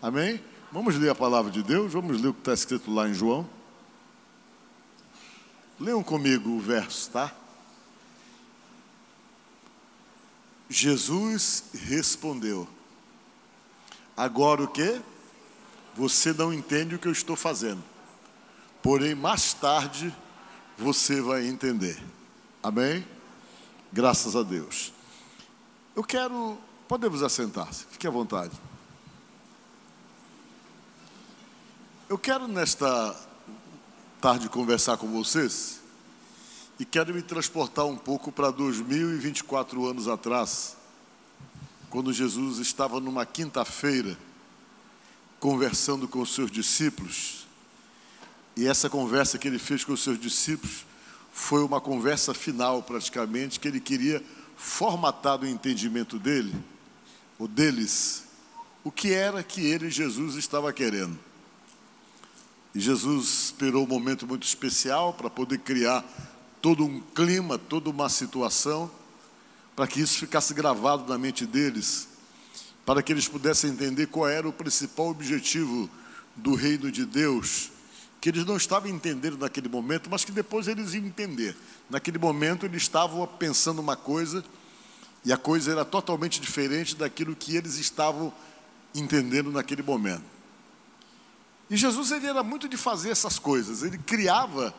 Amém? Vamos ler a palavra de Deus, vamos ler o que está escrito lá em João. Leiam comigo o verso, tá? Jesus respondeu: agora o quê? Você não entende o que eu estou fazendo, porém mais tarde você vai entender. Amém? Graças a Deus. Podemos assentar-se, fique à vontade. Eu quero nesta tarde conversar com vocês e quero me transportar um pouco para 2024 anos atrás, quando Jesus estava numa quinta-feira conversando com os seus discípulos, e essa conversa que ele fez com os seus discípulos foi uma conversa final praticamente, que ele queria formatar no entendimento dele, ou deles, o que era que ele, Jesus, estava querendo. E Jesus esperou um momento muito especial para poder criar todo um clima, toda uma situação, para que isso ficasse gravado na mente deles, para que eles pudessem entender qual era o principal objetivo do reino de Deus, que eles não estavam entendendo naquele momento, mas que depois eles iam entender. Naquele momento eles estavam pensando uma coisa, e a coisa era totalmente diferente daquilo que eles estavam entendendo naquele momento. E Jesus, ele era muito de fazer essas coisas, ele criava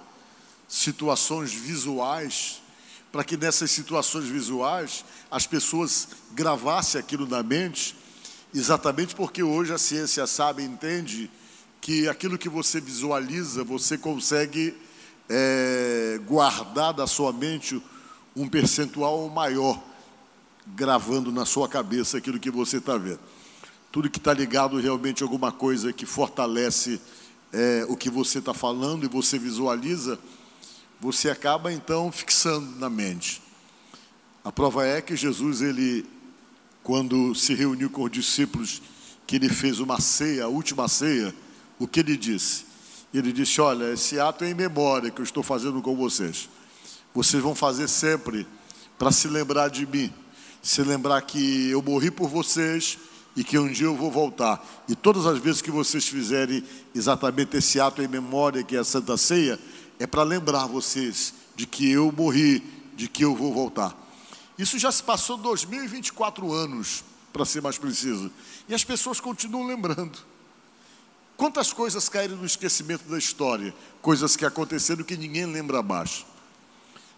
situações visuais, para que nessas situações visuais as pessoas gravassem aquilo na mente, exatamente porque hoje a ciência sabe e entende que aquilo que você visualiza, você consegue guardar da sua mente um percentual maior, gravando na sua cabeça aquilo que você está vendo. Tudo que está ligado realmente a alguma coisa que fortalece o que você está falando e você visualiza, você acaba então fixando na mente. A prova é que Jesus, ele, quando se reuniu com os discípulos, que ele fez uma ceia, a última ceia, o que ele disse? Ele disse: olha, esse ato é em memória que eu estou fazendo com vocês. Vocês vão fazer sempre para se lembrar de mim, se lembrar que eu morri por vocês, e que um dia eu vou voltar. E todas as vezes que vocês fizerem exatamente esse ato em memória, que é a Santa Ceia, é para lembrar vocês de que eu morri, de que eu vou voltar. Isso já se passou 2024 anos, para ser mais preciso. E as pessoas continuam lembrando. Quantas coisas caíram no esquecimento da história? Coisas que aconteceram que ninguém lembra mais.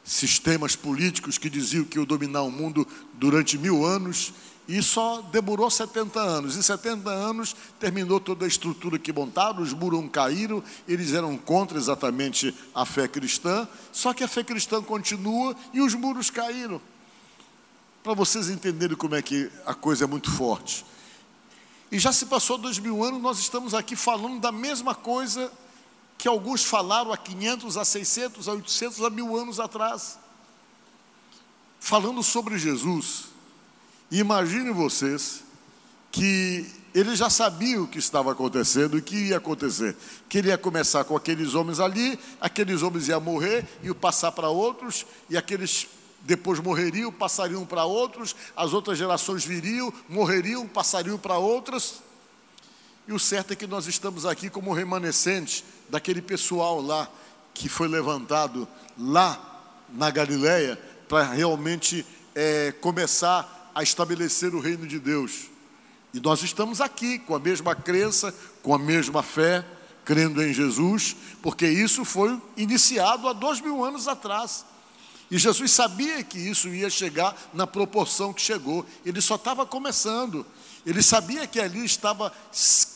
Sistemas políticos que diziam que iam dominar o mundo durante 1000 anos, e só demorou 70 anos. Em 70 anos terminou toda a estrutura que montaram, os muros caíram, eles eram contra exatamente a fé cristã, só que a fé cristã continua e os muros caíram. Para vocês entenderem como é que a coisa é muito forte. E já se passou 2000 anos, nós estamos aqui falando da mesma coisa que alguns falaram há 500, a 600, a 800, a 1000 anos atrás. Falando sobre Jesus. E imaginem vocês que ele já sabia o que estava acontecendo e o que ia acontecer. Que ele ia começar com aqueles homens ali, aqueles homens iam morrer, iam passar para outros, e aqueles depois morreriam, passariam para outros, as outras gerações viriam, morreriam, passariam para outras. E o certo é que nós estamos aqui como remanescentes daquele pessoal lá, que foi levantado lá na Galileia, para realmente começar a estabelecer o reino de Deus. E nós estamos aqui com a mesma crença, com a mesma fé, crendo em Jesus, porque isso foi iniciado há 2000 anos atrás. E Jesus sabia que isso ia chegar na proporção que chegou. Ele só estava começando. Ele sabia que ali estava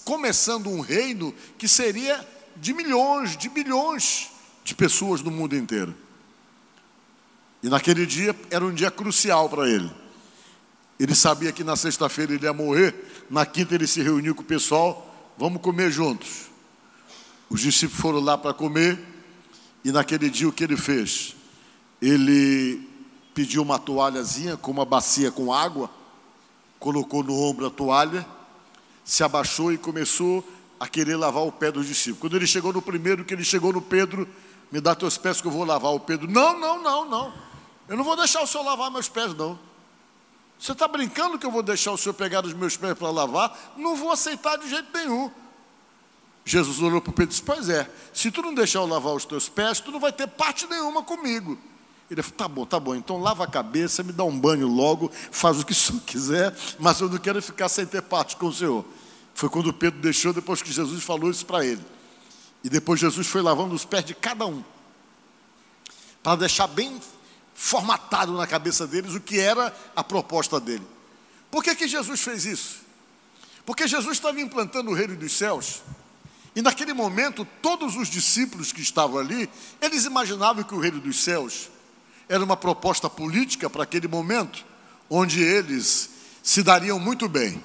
começando um reino que seria de milhões, de bilhões de pessoas no mundo inteiro. E naquele dia era um dia crucial para ele. Ele sabia que na sexta-feira ele ia morrer, na quinta ele se reuniu com o pessoal, vamos comer juntos. Os discípulos foram lá para comer, e naquele dia o que ele fez? Ele pediu uma toalhazinha com uma bacia com água, colocou no ombro a toalha, se abaixou e começou a querer lavar o pé dos discípulos. Quando ele chegou no primeiro, que ele chegou no Pedro: me dá teus pés que eu vou lavar. O Pedro: não, eu não vou deixar o senhor lavar meus pés, não. Você está brincando que eu vou deixar o senhor pegar os meus pés para lavar? Não vou aceitar de jeito nenhum. Jesus olhou para Pedro e disse: pois é, se tu não deixar eu lavar os teus pés, tu não vai ter parte nenhuma comigo. Ele falou: tá bom, então lava a cabeça, me dá um banho logo, faz o que o senhor quiser, mas eu não quero ficar sem ter parte com o senhor. Foi quando Pedro deixou, depois que Jesus falou isso para ele. E depois Jesus foi lavando os pés de cada um, para deixar bem formatado na cabeça deles o que era a proposta dele. Por que Jesus fez isso? Porque Jesus estava implantando o reino dos céus. E naquele momento, todos os discípulos que estavam ali, eles imaginavam que o reino dos céus era uma proposta política para aquele momento, onde eles se dariam muito bem.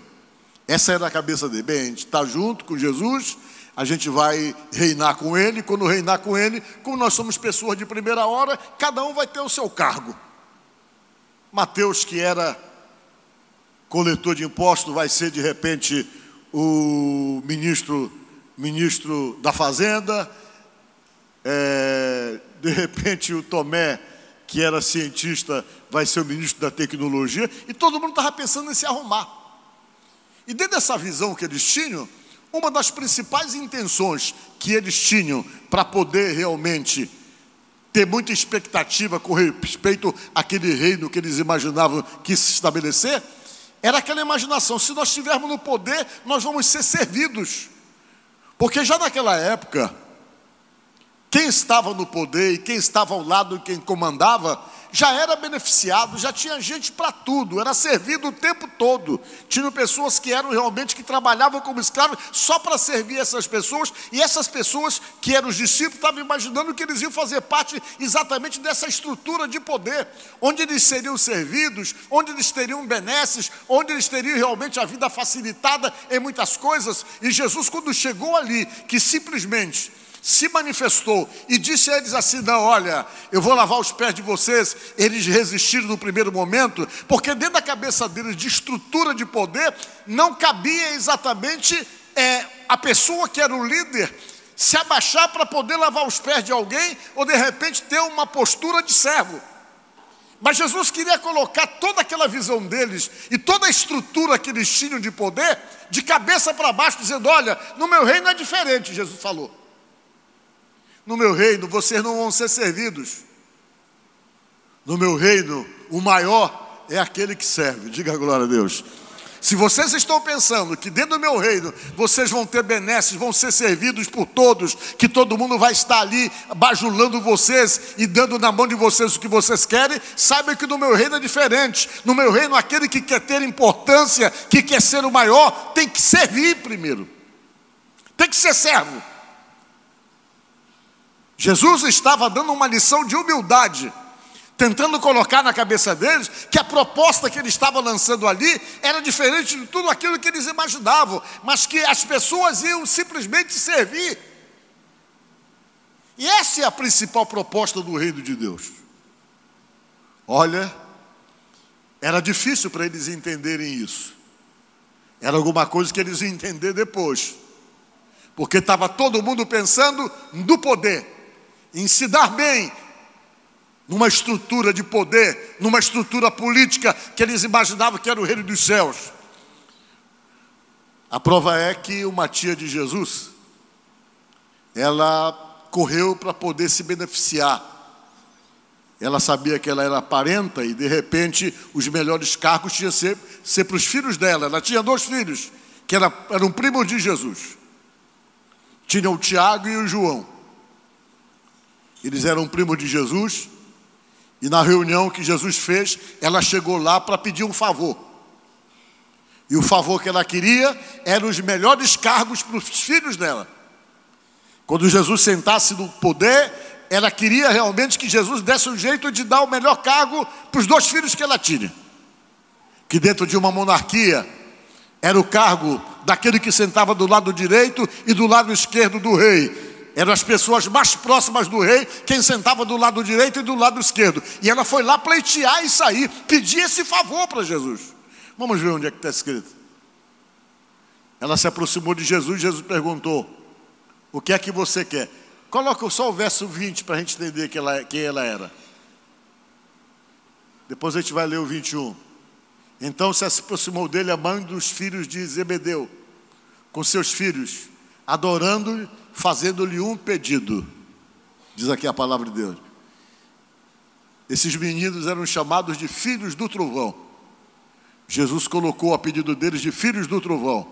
Essa era a cabeça dele. Bem, a gente está junto com Jesus, a gente vai reinar com ele. Quando reinar com ele, como nós somos pessoas de primeira hora, cada um vai ter o seu cargo. Mateus, que era coletor de impostos, vai ser de repente o ministro da Fazenda. De repente o Tomé, que era cientista, vai ser o ministro da Tecnologia. E todo mundo estava pensando em se arrumar. E dentro dessa visão que eles tinham, uma das principais intenções que eles tinham para poder realmente ter muita expectativa com respeito àquele reino que eles imaginavam que se estabelecer, era aquela imaginação: se nós estivermos no poder, nós vamos ser servidos. Porque já naquela época, quem estava no poder e quem estava ao lado de quem comandava, já era beneficiado, já tinha gente para tudo, era servido o tempo todo. Tinham pessoas que eram realmente, que trabalhavam como escravos só para servir essas pessoas, e essas pessoas que eram os discípulos estavam imaginando que eles iam fazer parte exatamente dessa estrutura de poder, onde eles seriam servidos, onde eles teriam benesses, onde eles teriam realmente a vida facilitada em muitas coisas. E Jesus, quando chegou ali, que simplesmente se manifestou e disse a eles assim: não, olha, eu vou lavar os pés de vocês. Eles resistiram no primeiro momento, porque dentro da cabeça deles, de estrutura de poder, não cabia exatamente a pessoa que era o líder se abaixar para poder lavar os pés de alguém, ou de repente ter uma postura de servo. Mas Jesus queria colocar toda aquela visão deles e toda a estrutura que eles tinham de poder, de cabeça para baixo, dizendo: olha, no meu reino é diferente. Jesus falou: no meu reino vocês não vão ser servidos. No meu reino, o maior é aquele que serve. Diga glória a Deus. Se vocês estão pensando que dentro do meu reino vocês vão ter benesses, vão ser servidos por todos, que todo mundo vai estar ali bajulando vocês e dando na mão de vocês o que vocês querem, saibam que no meu reino é diferente. No meu reino, aquele que quer ter importância, que quer ser o maior, tem que servir primeiro, tem que ser servo. Jesus estava dando uma lição de humildade, tentando colocar na cabeça deles que a proposta que ele estava lançando ali era diferente de tudo aquilo que eles imaginavam, mas que as pessoas iam simplesmente servir. E essa é a principal proposta do reino de Deus. Olha, era difícil para eles entenderem isso. Era alguma coisa que eles iam entender depois, porque estava todo mundo pensando no poder, em se dar bem, numa estrutura de poder, numa estrutura política que eles imaginavam que era o reino dos céus. A prova é que uma tia de Jesus, ela correu para poder se beneficiar. Ela sabia que ela era parenta e de repente os melhores cargos tinham que ser para os filhos dela. Ela tinha 2 filhos que eram primos de Jesus. Tinha o Tiago e o João. Eles eram primos de Jesus. E na reunião que Jesus fez, ela chegou lá para pedir um favor. E o favor que ela queria eram os melhores cargos para os filhos dela. Quando Jesus sentasse no poder, ela queria realmente que Jesus desse um jeito de dar o melhor cargo para os 2 filhos que ela tinha. Que dentro de uma monarquia era o cargo daquele que sentava do lado direito e do lado esquerdo do rei. Eram as pessoas mais próximas do rei, quem sentava do lado direito e do lado esquerdo. E ela foi lá pleitear isso aí, pedir esse favor para Jesus. Vamos ver onde é que está escrito. Ela se aproximou de Jesus e Jesus perguntou: o que é que você quer? Coloca só o verso 20 para a gente entender quem ela era. Depois a gente vai ler o 21. Então se aproximou dele a mãe dos filhos de Zebedeu, com seus filhos, adorando-lhe, fazendo-lhe um pedido. Diz aqui a palavra de Deus. Esses meninos eram chamados de filhos do trovão. Jesus colocou a pedido deles de filhos do trovão.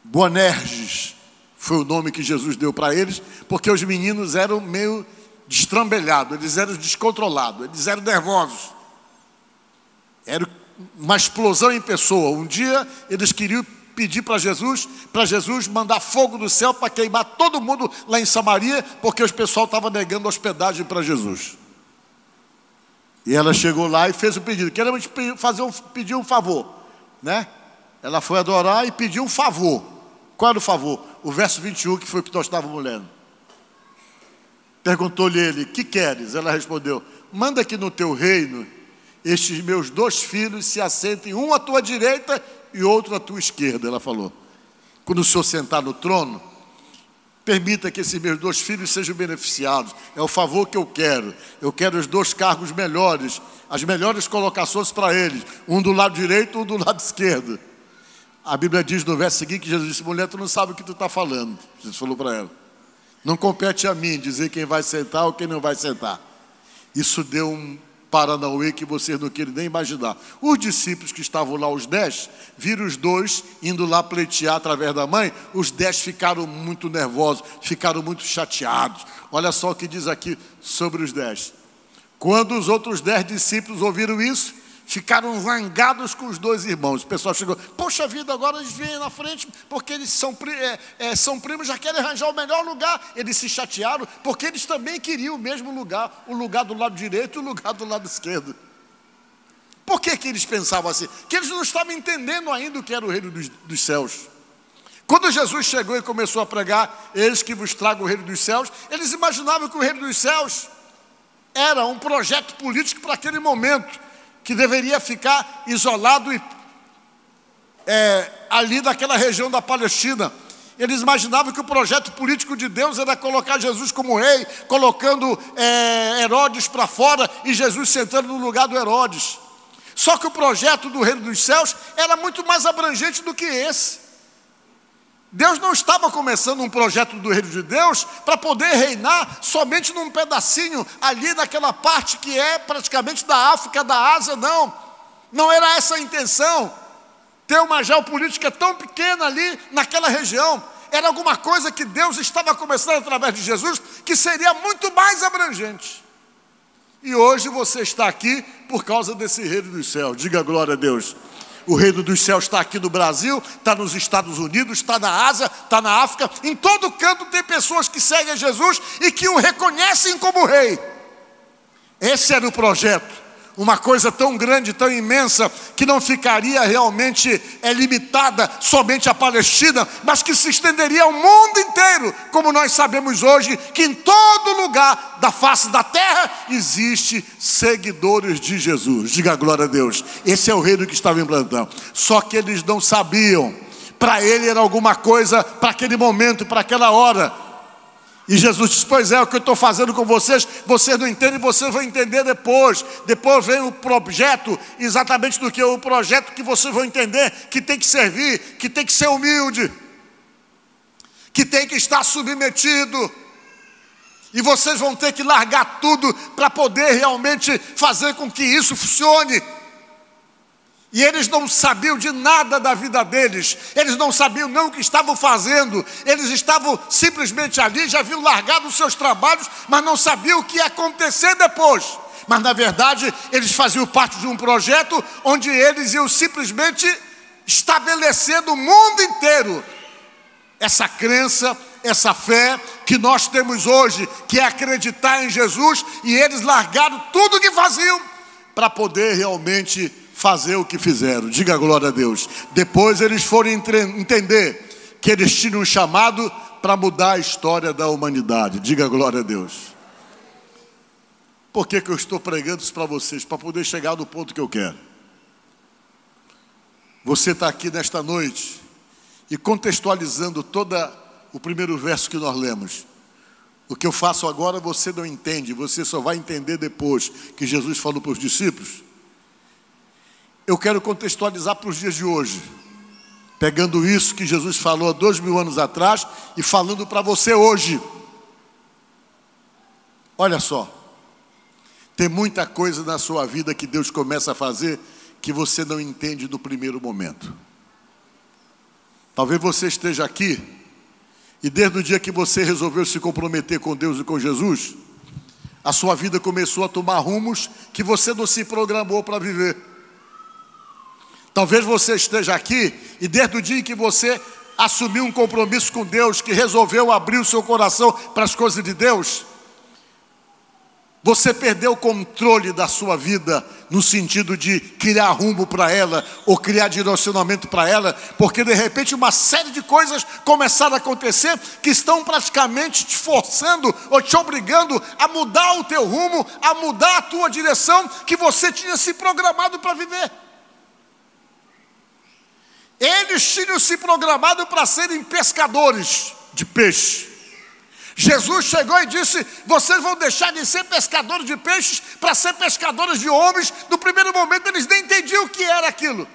Boanerges foi o nome que Jesus deu para eles, porque os meninos eram meio destrambelhados, eles eram descontrolados, eles eram nervosos. Era uma explosão em pessoa. Um dia eles queriam pedir para Jesus mandar fogo do céu para queimar todo mundo lá em Samaria, porque o pessoal estava negando hospedagem para Jesus. E ela chegou lá e fez o pedido. Queremos pedir um favor, né? Ela foi adorar e pediu um favor. Qual era o favor? O verso 21, que foi o que nós estávamos lendo. Perguntou-lhe ele: que queres? Ela respondeu: manda que no teu reino estes meus 2 filhos se assentem, um à tua direita e outro à tua esquerda. Ela falou: quando o Senhor sentar no trono, permita que esses meus 2 filhos sejam beneficiados. É o favor que eu quero. Eu quero os 2 cargos melhores, as melhores colocações para eles, um do lado direito e um do lado esquerdo. A Bíblia diz no verso seguinte que Jesus disse: mulher, tu não sabe o que tu está falando. Jesus falou para ela: não compete a mim dizer quem vai sentar ou quem não vai sentar. Isso deu um paranauê que vocês não querem nem imaginar. Os discípulos que estavam lá, os 10, viram os 2 indo lá pleitear através da mãe. Os 10 ficaram muito nervosos, ficaram muito chateados. Olha só o que diz aqui sobre os 10. Quando os outros 10 discípulos ouviram isso, ficaram zangados com os 2 irmãos. O pessoal chegou: poxa vida, agora eles vêm na frente porque eles são primos, já querem arranjar o melhor lugar. Eles se chatearam porque eles também queriam o mesmo lugar, o lugar do lado direito e o lugar do lado esquerdo. Por que eles pensavam assim? Que eles não estavam entendendo ainda o que era o reino dos céus. Quando Jesus chegou e começou a pregar: eis que vos trago o reino dos céus, eles imaginavam que o reino dos céus era um projeto político para aquele momento, que deveria ficar isolado ali naquela região da Palestina. Eles imaginavam que o projeto político de Deus era colocar Jesus como rei, colocando Herodes para fora e Jesus sentando no lugar do Herodes. Só que o projeto do reino dos céus era muito mais abrangente do que esse. Deus não estava começando um projeto do reino de Deus para poder reinar somente num pedacinho ali naquela parte que é praticamente da África, da Ásia, não. Não era essa a intenção. Ter uma geopolítica tão pequena ali naquela região. Era alguma coisa que Deus estava começando através de Jesus, que seria muito mais abrangente. E hoje você está aqui por causa desse reino dos céus. Diga glória a Deus. O reino dos céus está aqui no Brasil, está nos Estados Unidos, está na Ásia, está na África. Em todo canto tem pessoas que seguem a Jesus e que o reconhecem como rei. Esse era o projeto. Uma coisa tão grande, tão imensa, que não ficaria realmente limitada somente à Palestina, mas que se estenderia ao mundo inteiro, como nós sabemos hoje, que em todo lugar da face da terra existe seguidores de Jesus. Diga glória a Deus. Esse é o reino que estava implantando. Só que eles não sabiam. Para ele era alguma coisa para aquele momento, para aquela hora. E Jesus disse: pois é, o que eu estou fazendo com vocês, vocês não entendem, vocês vão entender depois. Depois vem o projeto, exatamente do que o projeto que vocês vão entender, que tem que servir, que tem que ser humilde, que tem que estar submetido. E vocês vão ter que largar tudo para poder realmente fazer com que isso funcione. E eles não sabiam de nada da vida deles. Eles não sabiam nem o que estavam fazendo. Eles estavam simplesmente ali, já haviam largado os seus trabalhos, mas não sabiam o que ia acontecer depois. Mas na verdade, eles faziam parte de um projeto onde eles iam simplesmente estabelecer no mundo inteiro essa crença, essa fé que nós temos hoje, que é acreditar em Jesus. E eles largaram tudo o que faziam para poder realmente fazer o que fizeram. Diga glória a Deus. Depois eles foram entender que eles tinham um chamado para mudar a história da humanidade. Diga glória a Deus. Por que eu estou pregando isso para vocês? Para poder chegar no ponto que eu quero. Você está aqui nesta noite e contextualizando todo o primeiro verso que nós lemos. O que eu faço agora você não entende, você só vai entender depois que Jesus falou para os discípulos. eu quero contextualizar para os dias de hoje, pegando isso que Jesus falou há 2000 anos atrás e falando para você hoje. Olha só, tem muita coisa na sua vida que Deus começa a fazer que você não entende no primeiro momento. Talvez você esteja aqui e desde o dia que você resolveu se comprometer com Deus e com Jesus, a sua vida começou a tomar rumos que você não se programou para viver. Talvez você esteja aqui e desde o dia em que você assumiu um compromisso com Deus, que resolveu abrir o seu coração para as coisas de Deus, você perdeu o controle da sua vida no sentido de criar rumo para ela ou criar direcionamento para ela, porque de repente uma série de coisas começaram a acontecer que estão praticamente te forçando ou te obrigando a mudar o teu rumo, a mudar a tua direção que você tinha se programado para viver. Eles tinham se programado para serem pescadores de peixe. Jesus chegou e disse: vocês vão deixar de ser pescadores de peixes para ser pescadores de homens. No primeiro momento eles nem entendiam o que era aquilo.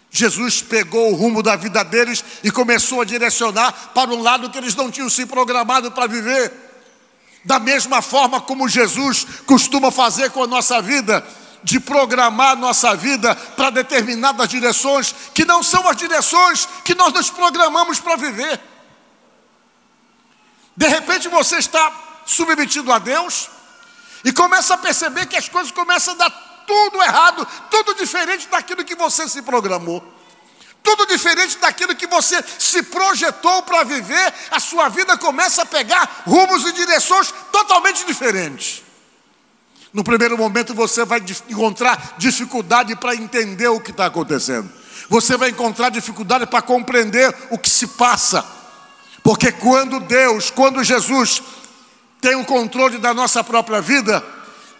Jesus pegou o rumo da vida deles e começou a direcionar para um lado que eles não tinham se programado para viver. Da mesma forma como Jesus costuma fazer com a nossa vida, de programar a nossa vida para determinadas direções que não são as direções que nós nos programamos para viver. De repente você está submetido a Deus e começa a perceber que as coisas começam a dar tudo errado, tudo diferente daquilo que você se programou, tudo diferente daquilo que você se projetou para viver. A sua vida começa a pegar rumos e direções totalmente diferentes. No primeiro momento você vai encontrar dificuldade para entender o que está acontecendo. Você vai encontrar dificuldade para compreender o que se passa. Porque quando Jesus tem o controle da nossa própria vida,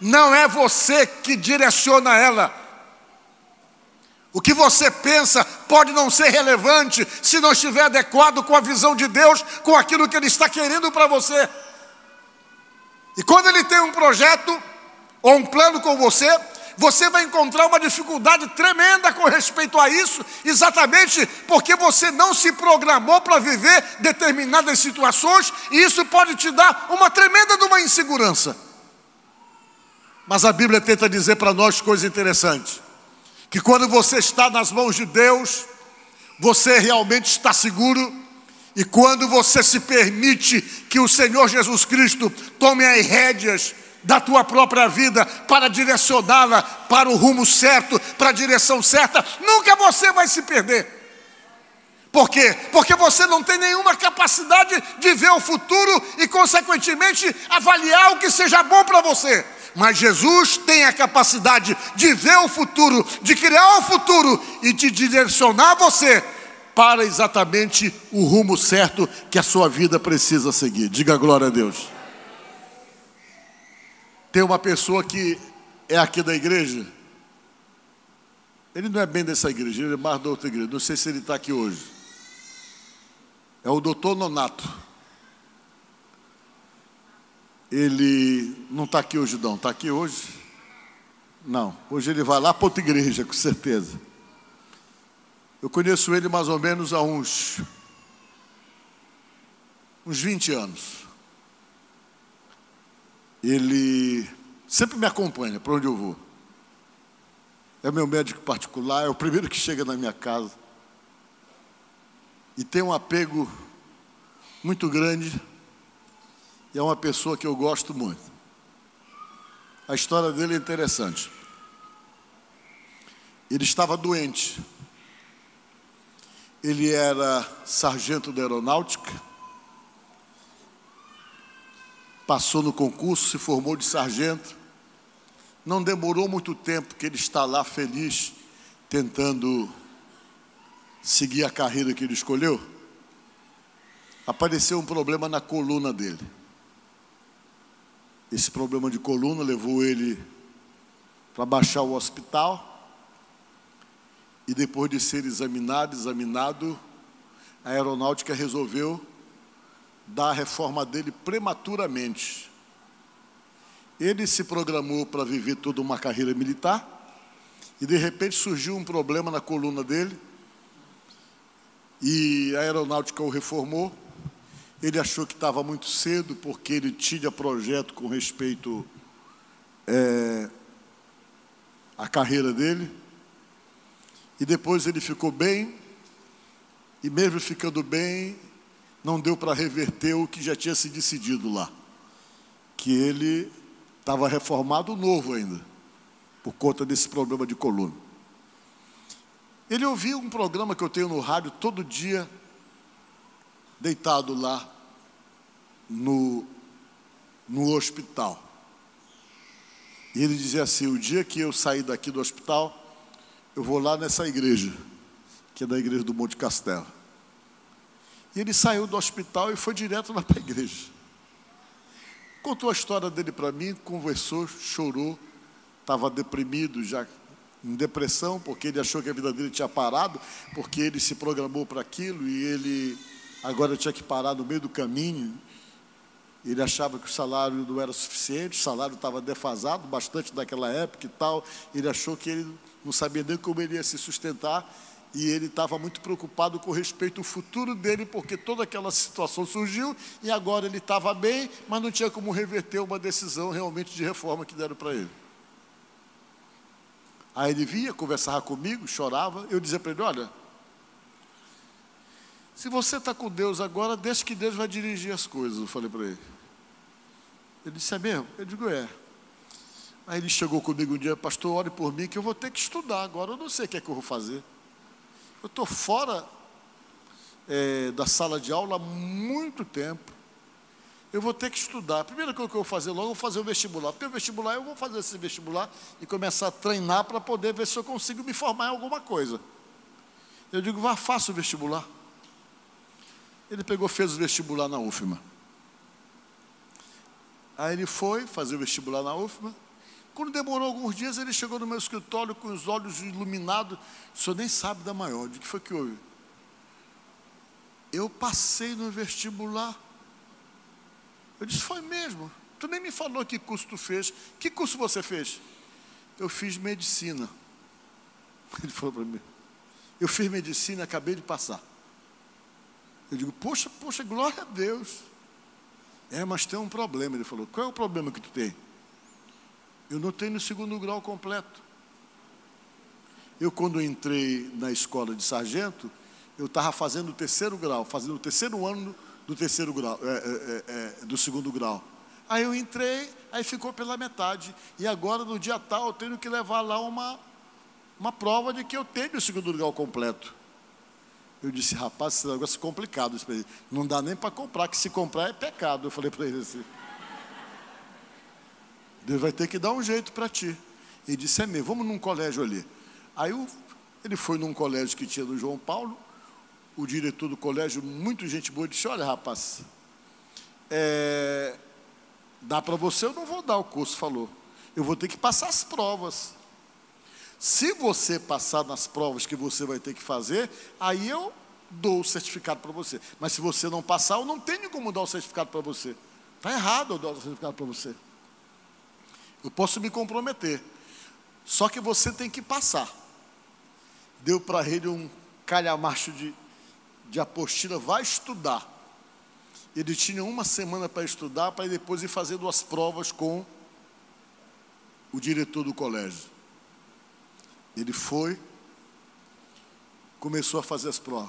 não é você que direciona ela. O que você pensa pode não ser relevante se não estiver adequado com a visão de Deus, com aquilo que Ele está querendo para você. E quando Ele tem um projeto ou um plano com você, você vai encontrar uma dificuldade tremenda com respeito a isso, exatamente porque você não se programou para viver determinadas situações, e isso pode te dar uma tremenda de uma insegurança. Mas a Bíblia tenta dizer para nós coisa interessante, que quando você está nas mãos de Deus, você realmente está seguro, e quando você se permite que o Senhor Jesus Cristo tome as rédeas da tua própria vida para direcioná-la para o rumo certo, para a direção certa, nunca você vai se perder. Por quê? Porque você não tem nenhuma capacidade de ver o futuro e, consequentemente, avaliar o que seja bom para você. Mas Jesus tem a capacidade de ver o futuro, de criar o futuro e de direcionar você para exatamente o rumo certo que a sua vida precisa seguir. Diga glória a Deus. Tem uma pessoa que é aqui da igreja, ele não é bem dessa igreja, ele é mais da outra igreja, não sei se ele está aqui hoje. É o doutor Nonato. Ele não está aqui hoje não, está aqui hoje? Não, hoje ele vai lá para outra igreja, com certeza. Eu conheço ele mais ou menos há uns 20 anos. Ele sempre me acompanha para onde eu vou. É meu médico particular, é o primeiro que chega na minha casa. E tem um apego muito grande. E é uma pessoa que eu gosto muito. A história dele é interessante. Ele estava doente. Ele era sargento da aeronáutica. Passou no concurso, se formou de sargento. Não demorou muito tempo que ele está lá feliz, tentando seguir a carreira que ele escolheu. Apareceu um problema na coluna dele. Esse problema de coluna levou ele para baixar o hospital. E depois de ser examinado, a aeronáutica resolveu dar a reforma dele prematuramente. Ele se programou para viver toda uma carreira militar E de repente surgiu um problema na coluna dele, e a aeronáutica o reformou. Ele achou que estava muito cedo, porque ele tinha projeto com respeito à carreira dele. E depois ele ficou bem, e mesmo ficando bem, não deu para reverter o que já tinha se decidido lá, que ele estava reformado novo ainda, por conta desse problema de coluna. Ele ouvia um programa que eu tenho no rádio todo dia, deitado lá no hospital. E ele dizia assim: o dia que eu sair daqui do hospital, eu vou lá nessa igreja, que é da igreja do Monte Castelo. E ele saiu do hospital e foi direto lá para a igreja. Contou a história dele para mim, conversou, chorou, estava deprimido, já em depressão, porque ele achou que a vida dele tinha parado, porque ele se programou para aquilo e ele agora tinha que parar no meio do caminho. Ele achava que o salário não era suficiente, o salário estava defasado bastante naquela época e tal. Ele achou que ele não sabia nem como ele ia se sustentar, e ele estava muito preocupado com respeito ao futuro dele, porque toda aquela situação surgiu e agora ele estava bem, mas não tinha como reverter uma decisão realmente de reforma que deram para ele. Aí ele vinha, conversava comigo, chorava. Eu dizia para ele: olha, se você está com Deus agora, deixa que Deus vai dirigir as coisas. Eu falei para ele. Ele disse: é mesmo? Eu digo: é. Aí ele chegou comigo um dia: pastor, ore por mim que eu vou ter que estudar agora, eu não sei o que é que eu vou fazer. Eu estou fora da sala de aula há muito tempo. Eu vou ter que estudar. A primeira coisa que eu vou fazer logo, eu vou fazer o vestibular. Porque o vestibular, eu vou fazer esse vestibular e começar a treinar para poder ver se eu consigo me formar em alguma coisa. Eu digo: vá, faça o vestibular. Ele pegou, fez o vestibular na UFMA. Aí ele foi fazer o vestibular na UFMA. Quando demorou alguns dias, ele chegou no meu escritório com os olhos iluminados. O senhor nem sabe da maior. De que foi que houve? Eu passei no vestibular. Eu disse: foi mesmo? Tu nem me falou que curso tu fez. Que curso você fez? Eu fiz medicina. Ele falou para mim: eu fiz medicina e acabei de passar. Eu digo: poxa, glória a Deus. Mas tem um problema. Ele falou: qual é o problema que tu tem? Eu não tenho no 2º grau completo. Eu, quando entrei na escola de sargento, eu estava fazendo o 3º grau, fazendo o 3º ano do 3º grau, do 2º grau. Aí eu entrei, aí ficou pela metade. E agora, no dia tal, eu tenho que levar lá uma prova de que eu tenho o 2º grau completo. Eu disse: rapaz, esse negócio é complicado. Não dá nem para comprar, que se comprar é pecado. Eu falei para ele assim: Deus vai ter que dar um jeito para ti. Ele disse: é mesmo, vamos num colégio ali. Aí ele foi num colégio que tinha no João Paulo. O diretor do colégio, muito gente boa, disse: olha, rapaz, dá para você? Eu não vou dar o curso. Falou: eu vou ter que passar as provas. Se você passar nas provas que você vai ter que fazer, aí eu dou o certificado para você. Mas se você não passar, eu não tenho como dar o certificado para você. Está errado eu dar o certificado para você. Eu posso me comprometer, só que você tem que passar. Deu para ele um calhamacho de apostila: vai estudar. Ele tinha uma semana para estudar, para depois ir fazendo as provas com o diretor do colégio. Ele foi, começou a fazer as provas,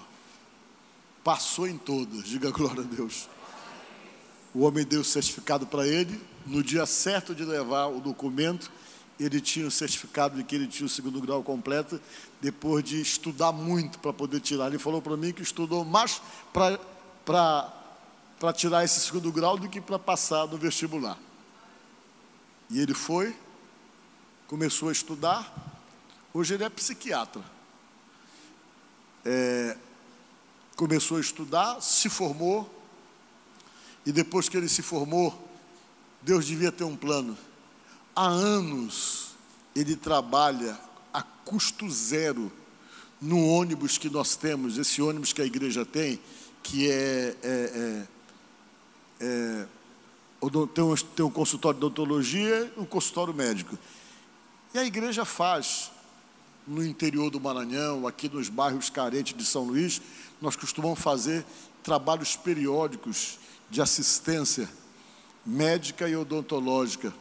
passou em todas. Diga glória a Deus. O homem deu o certificado para ele. No dia certo de levar o documento, ele tinha o certificado de que ele tinha o 2º grau completo, depois de estudar muito para poder tirar. Ele falou para mim que estudou mais para tirar esse 2º grau do que para passar no vestibular. E ele foi, começou a estudar. Hoje ele é psiquiatra. Começou a estudar, se formou. E depois que ele se formou, Deus devia ter um plano. Há anos ele trabalha a custo zero no ônibus que nós temos, esse ônibus que a igreja tem, que tem um consultório de odontologia e um consultório médico. E a igreja faz no interior do Maranhão, aqui nos bairros carentes de São Luís, nós costumamos fazer trabalhos periódicos de assistência médica e odontológica.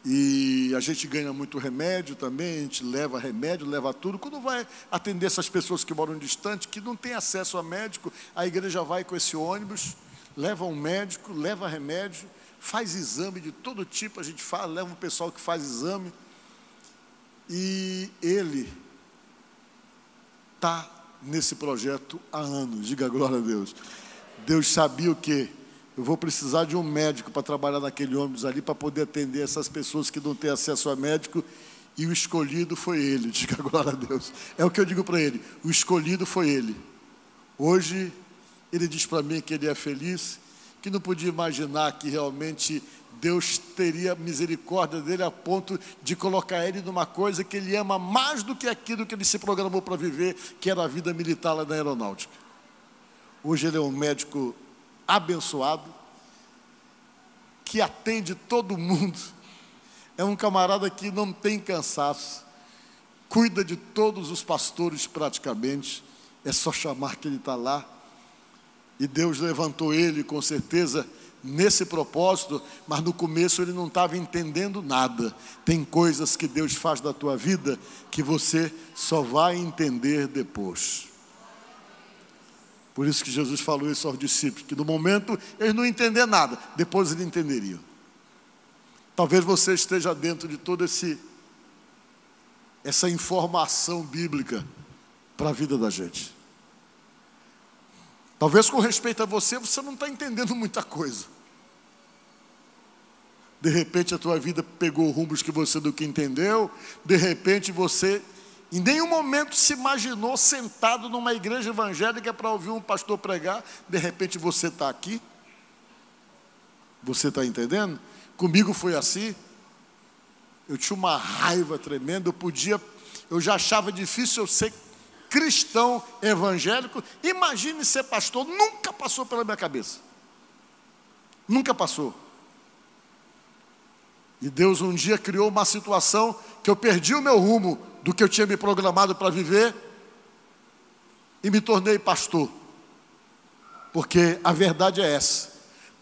E a gente ganha muito remédio também, a gente leva remédio, leva tudo. Quando vai atender essas pessoas que moram distante, que não têm acesso a médico, a igreja vai com esse ônibus, leva um médico, leva remédio, faz exame de todo tipo, a gente fala, leva um pessoal que faz exame. E ele está nesse projeto há anos, diga glória a Deus. Deus sabia o quê? Eu vou precisar de um médico para trabalhar naquele ônibus ali, para poder atender essas pessoas que não têm acesso a médico, e o escolhido foi ele, diga glória a Deus. É o que eu digo para ele, o escolhido foi ele. Hoje, ele diz para mim que ele é feliz, que não podia imaginar que realmente Deus teria misericórdia dele a ponto de colocar ele numa coisa que ele ama mais do que aquilo que ele se programou para viver, que era a vida militar lá na aeronáutica. Hoje ele é um médico abençoado, que atende todo mundo, é um camarada que não tem cansaço, cuida de todos os pastores praticamente, é só chamar que ele está lá, e Deus levantou ele com certeza nesse propósito, mas no começo ele não estava entendendo nada. Tem coisas que Deus faz da tua vida que você só vai entender depois. Por isso que Jesus falou isso aos discípulos, que no momento eles não entenderam nada, depois eles entenderiam. Talvez você esteja dentro de toda essa informação bíblica para a vida da gente. Talvez com respeito a você, você não está entendendo muita coisa. De repente a tua vida pegou rumos que você nunca entendeu, de repente você em nenhum momento se imaginou sentado numa igreja evangélica para ouvir um pastor pregar. De repente você está aqui. Você está entendendo? Comigo foi assim. Eu tinha uma raiva tremenda. Eu já achava difícil eu ser cristão evangélico. Imagine ser pastor. Nunca passou pela minha cabeça. Nunca passou. E Deus um dia criou uma situação que eu perdi o meu rumo do que eu tinha me programado para viver e me tornei pastor. Porque a verdade é essa: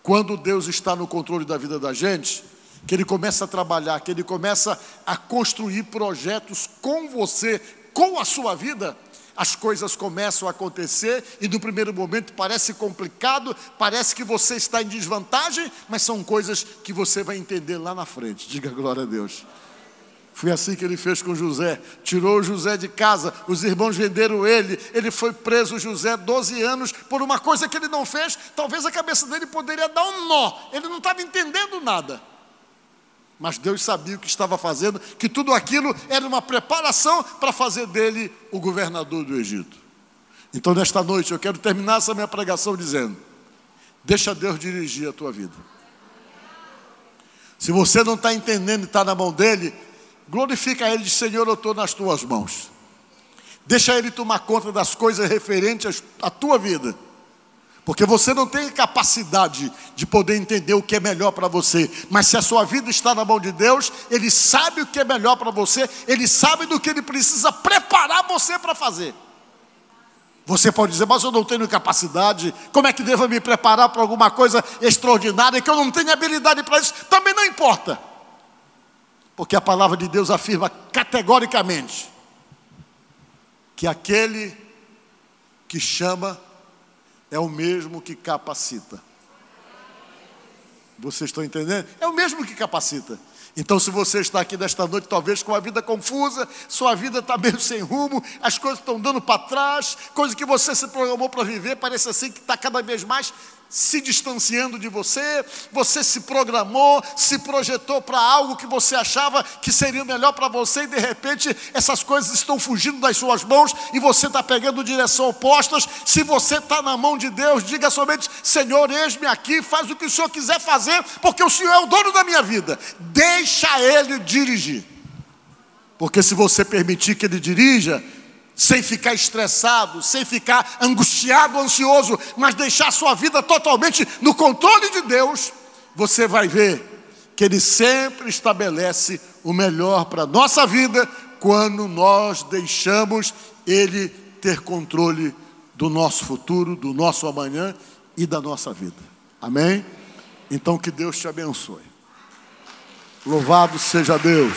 quando Deus está no controle da vida da gente, que Ele começa a trabalhar, que Ele começa a construir projetos com você, com a sua vida, as coisas começam a acontecer e no primeiro momento parece complicado, parece que você está em desvantagem, mas são coisas que você vai entender lá na frente. Diga glória a Deus. Foi assim que ele fez com José, tirou José de casa, os irmãos venderam ele foi preso, José, 12 anos, por uma coisa que ele não fez. Talvez a cabeça dele poderia dar um nó, ele não estava entendendo nada. Mas Deus sabia o que estava fazendo, que tudo aquilo era uma preparação para fazer dele o governador do Egito. Então nesta noite eu quero terminar essa minha pregação dizendo: deixa Deus dirigir a tua vida. Se você não está entendendo e está na mão dele, glorifica ele, diz: Senhor, eu estou nas tuas mãos. Deixa ele tomar conta das coisas referentes à tua vida. Porque você não tem capacidade de poder entender o que é melhor para você. Mas se a sua vida está na mão de Deus, Ele sabe o que é melhor para você. Ele sabe do que Ele precisa preparar você para fazer. Você pode dizer: mas eu não tenho capacidade. Como é que devo me preparar para alguma coisa extraordinária que eu não tenho habilidade para isso? Também não importa. Porque a palavra de Deus afirma categoricamente que aquele que chama é o mesmo que capacita. Vocês estão entendendo? É o mesmo que capacita. Então, se você está aqui nesta noite, talvez com a vida confusa, sua vida está meio sem rumo, as coisas estão dando para trás, coisa que você se programou para viver, parece assim que está cada vez mais se distanciando de você, você se programou, se projetou para algo que você achava que seria melhor para você, e de repente essas coisas estão fugindo das suas mãos, e você está pegando direção opostas. Se você está na mão de Deus, diga somente: Senhor, eis-me aqui, faz o que o Senhor quiser fazer, porque o Senhor é o dono da minha vida. Deixa Ele dirigir. Porque se você permitir que Ele dirija, sem ficar estressado, sem ficar angustiado, ansioso, mas deixar a sua vida totalmente no controle de Deus, você vai ver que Ele sempre estabelece o melhor para a nossa vida, quando nós deixamos Ele ter controle do nosso futuro, do nosso amanhã e da nossa vida. Amém? Então que Deus te abençoe. Louvado seja Deus.